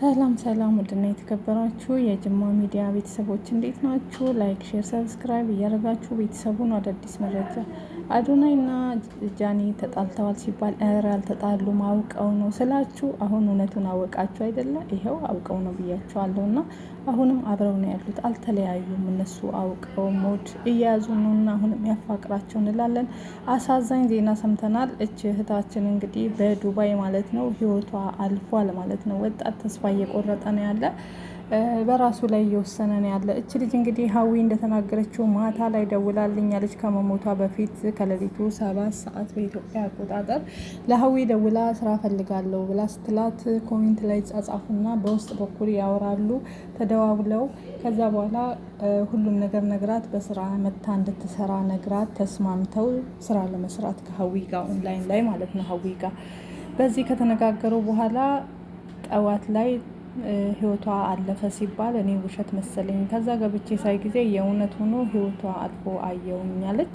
ሰላም ሰላም ውድና የተከበራችሁ የጅማ ሚዲያ ቤተሰቦች እንዴት ናችሁ? ላይክ፣ ሼር፣ ሰብስክራይብ እያደረጋችሁ ቤተሰቡን አዳዲስ መረጃ አዶናይና ጃኒ ተጣልተዋል ሲባል እረ አልተጣሉም አውቀው ነው ስላችሁ አሁን እውነቱን አወቃችሁ አይደለ? ይኸው አውቀው ነው ብያቸዋለሁ። እና አሁንም አብረው ነው ያሉት፣ አልተለያዩም። እነሱ አውቀው ሞድ እየያዙ ነው እና አሁንም ያፋቅራቸው እንላለን። አሳዛኝ ዜና ሰምተናል። እች እህታችን እንግዲህ በዱባይ ማለት ነው ህይወቷ አልፏል ማለት ነው። ወጣት ተስፋ እየቆረጠ ነው ያለ፣ በራሱ ላይ እየወሰነ ነው ያለ። እች ልጅ እንግዲህ ሀዊ እንደተናገረችው ማታ ላይ ደውላልኛለች ከመሞቷ በፊት ከሌሊቱ 7 ሰዓት በኢትዮጵያ አቆጣጠር ለሀዊ ደውላ ስራ ፈልጋለሁ ብላ ስትላት ኮሜንት ላይ ጻጻፉና በውስጥ በኩል ያወራሉ ተደዋውለው። ከዛ በኋላ ሁሉም ነገር ነግራት በስራ መታ እንድትሰራ ነግራት ተስማምተው ስራ ለመስራት ከሀዊ ጋር ኦንላይን ላይ ማለት ነው ሀዊ ጋር በዚህ ከተነጋገሩ በኋላ ጠዋት ላይ ህይወቷ አለፈ ሲባል እኔ ውሸት መሰለኝ። ከዛ ገብቼ ሳይ ጊዜ የእውነት ሆኖ ህይወቷ አልፎ አየውኛለች።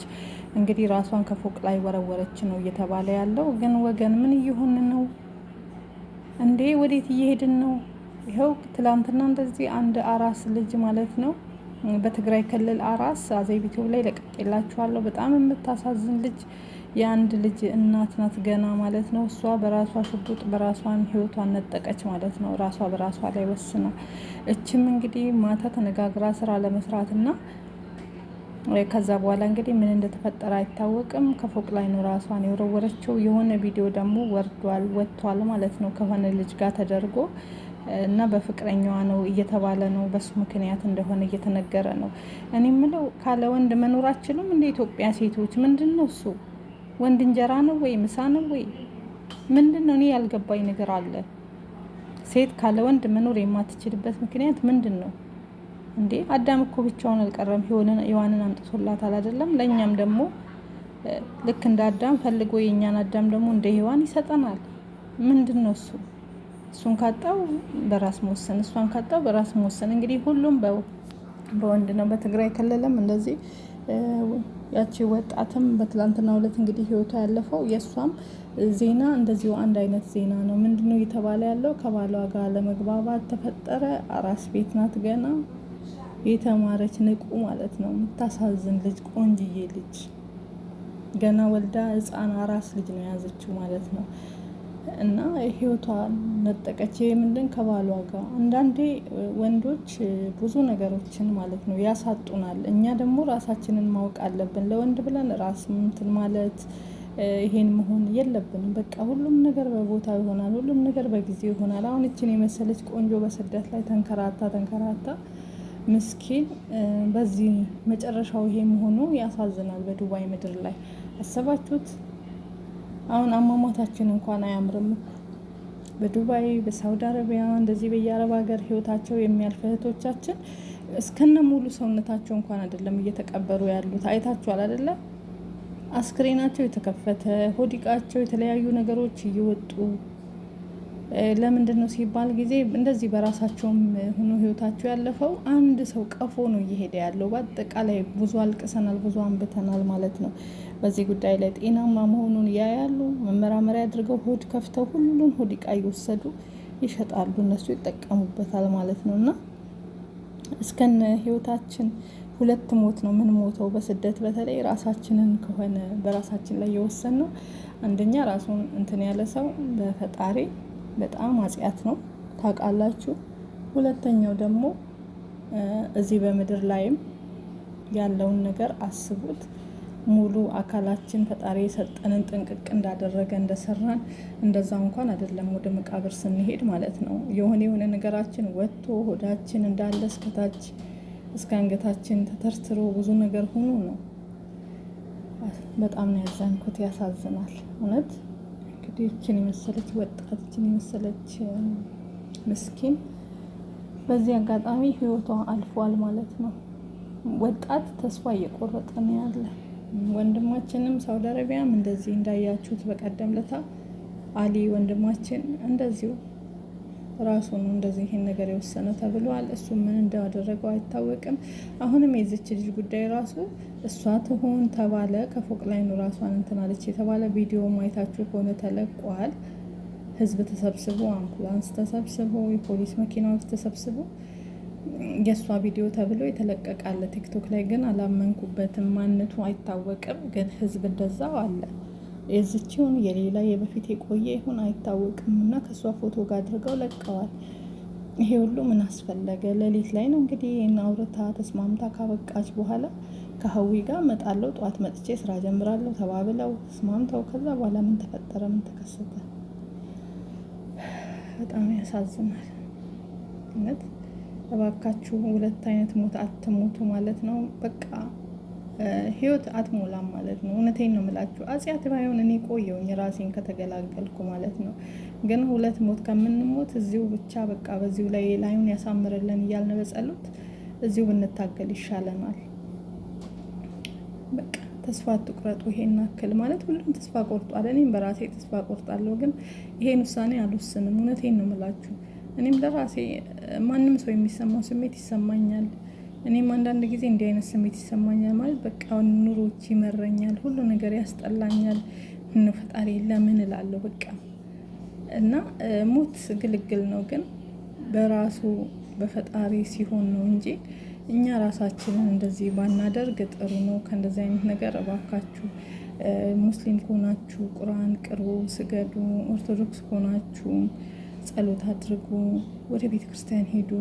እንግዲህ ራሷን ከፎቅ ላይ ወረወረች ነው እየተባለ ያለው። ግን ወገን ምን እየሆን ነው እንዴ? ወዴት እየሄድን ነው? ይኸው ትላንትና እንደዚህ አንድ አራስ ልጅ ማለት ነው በትግራይ ክልል አራስ አዘይ ቪዲዮ ላይ ለቅቄላችኋለሁ። በጣም የምታሳዝን ልጅ የአንድ ልጅ እናት ናት ገና ማለት ነው። እሷ በራሷ ሽጉጥ በራሷን ህይወቷን ነጠቀች ማለት ነው። ራሷ በራሷ ላይ ወስና እችም እንግዲህ ማታ ተነጋግራ ስራ ለመስራት እና ከዛ በኋላ እንግዲህ ምን እንደተፈጠረ አይታወቅም። ከፎቅ ላይ ነው ራሷን የወረወረችው። የሆነ ቪዲዮ ደግሞ ወጥቷል ማለት ነው ከሆነ ልጅ ጋር ተደርጎ እና በፍቅረኛዋ ነው እየተባለ ነው። በሱ ምክንያት እንደሆነ እየተነገረ ነው። እኔ የምለው ካለ ወንድ መኖራችንም እንደ ኢትዮጵያ ሴቶች ምንድን ነው እሱ ወንድ እንጀራ ነው ወይ ምሳ ነው ወይ ምንድን ነው? እኔ ያልገባኝ ነገር አለ። ሴት ካለ ወንድ መኖር የማትችልበት ምክንያት ምንድን ነው እንዴ? አዳም እኮ ብቻውን አልቀረም፣ ሔዋንን አምጥቶላታል አይደለም? ለእኛም ደግሞ ልክ እንደ አዳም ፈልጎ የእኛን አዳም ደግሞ እንደ ሔዋን ይሰጠናል። ምንድን ነው እሱ? እሱን ካጣው በራስ መወሰን፣ እሷን ካጣው በራስ መወሰን። እንግዲህ ሁሉም በወንድ ነው። በትግራይ ክልልም እንደዚህ ያቺ ወጣትም በትላንትናው ዕለት እንግዲህ ህይወቷ ያለፈው የእሷም ዜና እንደዚሁ አንድ አይነት ዜና ነው። ምንድነው እየተባለ ያለው? ከባሏ ጋር ለመግባባት ተፈጠረ። አራስ ቤት ናት ገና የተማረች ንቁ ማለት ነው። የምታሳዝን ልጅ፣ ቆንጅዬ ልጅ ገና ወልዳ ህፃን አራስ ልጅ ነው የያዘችው ማለት ነው። እና ህይወቷን ነጠቀች። ምንድን ከባሏ ጋር አንዳንዴ ወንዶች ብዙ ነገሮችን ማለት ነው ያሳጡናል። እኛ ደግሞ ራሳችንን ማወቅ አለብን። ለወንድ ብለን ራስ እንትን ማለት ይሄን መሆን የለብንም። በቃ ሁሉም ነገር በቦታ ይሆናል፣ ሁሉም ነገር በጊዜ ይሆናል። አሁን እችን የመሰለች ቆንጆ በስደት ላይ ተንከራታ ምስኪን በዚህ መጨረሻው ይሄ መሆኑ ያሳዝናል። በዱባይ ምድር ላይ አሰባችሁት? አሁን አሟሟታችን እንኳን አያምርም። በዱባይ በሳውዲ አረቢያ እንደዚህ በየአረብ ሀገር ህይወታቸው የሚያልፍ እህቶቻችን እስከነ ሙሉ ሰውነታቸው እንኳን አይደለም እየተቀበሩ ያሉት። አይታችኋል አይደለ? አስክሬናቸው የተከፈተ ሆዲቃቸው የተለያዩ ነገሮች እየወጡ ለምንድን ነው ሲባል ጊዜ እንደዚህ በራሳቸውም ሆኖ ህይወታቸው ያለፈው አንድ ሰው ቀፎ ነው እየሄደ ያለው። በአጠቃላይ ብዙ አልቅሰናል፣ ብዙ አንብተናል ማለት ነው። በዚህ ጉዳይ ላይ ጤናማ መሆኑን ያያሉ። መመራመሪያ አድርገው ሆድ ከፍተው ሁሉን ሆድ እቃ እየወሰዱ ይሸጣሉ። እነሱ ይጠቀሙበታል ማለት ነው። እና እስከነ ህይወታችን 2 ሞት ነው ምን ሞተው በስደት በተለይ ራሳችንን ከሆነ በራሳችን ላይ የወሰን ነው። አንደኛ ራሱን እንትን ያለ ሰው በፈጣሪ በጣም አጽያት ነው ታውቃላችሁ። ሁለተኛው ደግሞ እዚህ በምድር ላይም ያለውን ነገር አስቡት። ሙሉ አካላችን ፈጣሪ የሰጠንን ጥንቅቅ እንዳደረገ እንደሰራን እንደዛ እንኳን አይደለም ወደ መቃብር ስንሄድ ማለት ነው። የሆነ ነገራችን ወጥቶ ሆዳችን እንዳለ እስከታች እስከ አንገታችን ተተርትሮ ብዙ ነገር ሆኖ ነው። በጣም ነው ያዘንኩት። ያሳዝናል እውነት። እንግዲህ እችን የመሰለች ወጣት እችን የመሰለች ምስኪን በዚህ አጋጣሚ ህይወቷ አልፏል ማለት ነው። ወጣት ተስፋ እየቆረጠ ነው ያለ። ወንድማችንም ሳውዲ አረቢያም እንደዚህ እንዳያችሁት በቀደም ለታ አሊ ወንድማችን እንደዚሁ ራሱ ነው እንደዚህ ይሄን ነገር የወሰነ ተብሏል። እሱ ምን እንዳደረገው አይታወቅም። አሁንም የዚች ልጅ ጉዳይ ራሱ እሷ ትሆን ተባለ ከፎቅ ላይ ነው ራሷን እንትን አለች የተባለ ቪዲዮ ማየታችሁ ከሆነ ተለቋል። ህዝብ ተሰብስቦ፣ አምቡላንስ ተሰብስቦ፣ የፖሊስ መኪናዎች ተሰብስቦ የእሷ ቪዲዮ ተብሎ የተለቀቃለ ቲክቶክ ላይ ግን አላመንኩበትም። ማንነቱ አይታወቅም፣ ግን ህዝብ እንደዛው አለ። የዝችውን የሌላ የበፊት የቆየ ይሁን አይታወቅም እና ከእሷ ፎቶ ጋር አድርገው ለቀዋል። ይሄ ሁሉ ምን አስፈለገ? ሌሊት ላይ ነው እንግዲህ አውርታ ተስማምታ ካበቃች በኋላ ከሀዊ ጋር መጣለው፣ ጠዋት መጥቼ ስራ ጀምራለሁ ተባብለው ተስማምተው፣ ከዛ በኋላ ምን ተፈጠረ? ምን ተከሰተ? በጣም ያሳዝናል እውነት። እባካችሁ ሁለት አይነት ሞት አትሞቱ ማለት ነው። በቃ ህይወት አትሞላም ማለት ነው። እውነቴን ነው የምላችሁ። አጽያት ባይሆን እኔ ቆየውኝ ራሴን ከተገላገልኩ ማለት ነው። ግን ሁለት ሞት ከምንሞት እዚሁ ብቻ በቃ በዚሁ ላይ ላዩን ያሳምርልን እያልን በጸሎት እዚሁ ብንታገል ይሻለናል። በቃ ተስፋ አትቁረጡ። ይሄን አክል ማለት ሁሉም ተስፋ ቆርጧል። እኔም በራሴ ተስፋ ቆርጣለሁ፣ ግን ይሄን ውሳኔ አልወስንም። እውነቴን ነው የምላችሁ። እኔም ለራሴ ማንም ሰው የሚሰማው ስሜት ይሰማኛል። እኔም አንዳንድ ጊዜ እንዲህ አይነት ስሜት ይሰማኛል። ማለት በቃ ኑሮች ይመረኛል፣ ሁሉ ነገር ያስጠላኛል። ምን ፈጣሪ ለምን እላለሁ በቃ። እና ሞት ግልግል ነው፣ ግን በራሱ በፈጣሪ ሲሆን ነው እንጂ እኛ ራሳችንን እንደዚህ ባናደርግ ጥሩ ነው። ከእንደዚህ አይነት ነገር እባካችሁ ሙስሊም ከሆናችሁ ቁርአን ቅሩ፣ ስገዱ። ኦርቶዶክስ ከሆናችሁ ጸሎት አድርጉ፣ ወደ ቤተ ክርስቲያን ሄዱ፣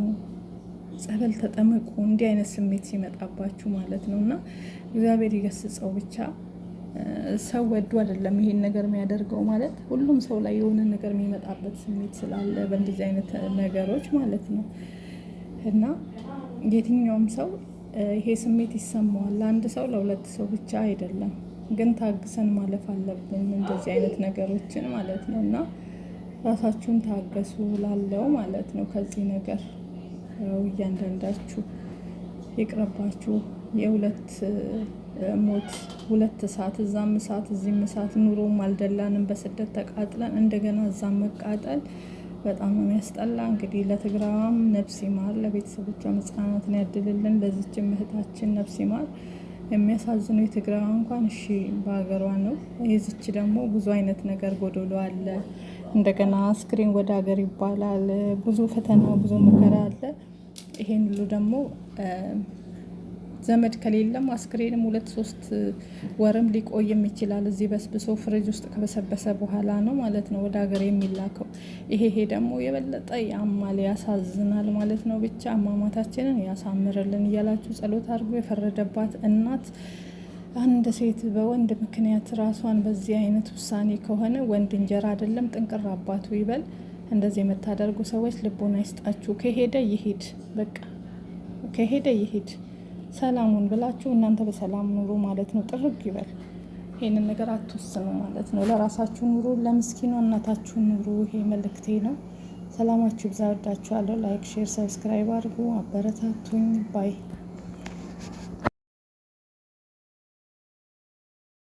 ጸበል ተጠመቁ። እንዲህ አይነት ስሜት ሲመጣባችሁ ማለት ነው። እና እግዚአብሔር ይገስጸው ብቻ። ሰው ወዱ አይደለም ይሄን ነገር የሚያደርገው ማለት ሁሉም ሰው ላይ የሆነ ነገር የሚመጣበት ስሜት ስላለ በእንደዚህ አይነት ነገሮች ማለት ነው። እና የትኛውም ሰው ይሄ ስሜት ይሰማዋል። ለአንድ ሰው ለሁለት ሰው ብቻ አይደለም። ግን ታግሰን ማለፍ አለብን እንደዚህ አይነት ነገሮችን ማለት ነው። እና ራሳችሁን ታገሱ ላለው ማለት ነው። ከዚህ ነገር ያው እያንዳንዳችሁ ይቅረባችሁ። የሁለት ሞት ሁለት እሳት፣ እዛም እሳት እዚህም እሳት። ኑሮም አልደላንም፣ በስደት ተቃጥለን እንደገና እዛም መቃጠል በጣም ነው የሚያስጠላ። እንግዲህ ለትግራዋም ነፍስ ይማር፣ ለቤተሰቦቿ መጽናናትን ያድልልን። ለዚችም እህታችን ነፍስ ይማር። የሚያሳዝነው የትግራዋ እንኳን እሺ በሀገሯ ነው። የዚች ደግሞ ብዙ አይነት ነገር ጎዶሎ አለ። እንደገና አስክሬን ወደ ሀገር ይባላል። ብዙ ፈተና ብዙ መከራ አለ። ይሄን ሁሉ ደግሞ ዘመድ ከሌለም አስክሬንም 2-3 ወርም ሊቆይም ይችላል። እዚህ በስብሶ ፍሪጅ ውስጥ ከበሰበሰ በኋላ ነው ማለት ነው ወደ ሀገር የሚላከው። ይሄ ደግሞ የበለጠ ያማል፣ ያሳዝናል ማለት ነው። ብቻ አሟሟታችንን ያሳምርልን እያላችሁ ጸሎት አድርጎ። የፈረደባት እናት አንድ ሴት በወንድ ምክንያት ራሷን በዚህ አይነት ውሳኔ ከሆነ ወንድ እንጀራ አይደለም ጥንቅር አባቱ ይበል። እንደዚህ የምታደርጉ ሰዎች ልቦና ይስጣችሁ። ከሄደ ይሄድ፣ በቃ ከሄደ ይሄድ። ሰላሙን ብላችሁ እናንተ በሰላም ኑሩ ማለት ነው። ጥርግ ይበል። ይሄንን ነገር አትወስኑ ማለት ነው። ለራሳችሁ ኑሩ፣ ለምስኪኗ እናታችሁ ኑሩ። ይሄ መልእክቴ ነው። ሰላማችሁ ይብዛ። ወዳችኋለሁ። ላይክ፣ ሼር፣ ሰብስክራይብ አድርጉ። አበረታቱኝ ባይ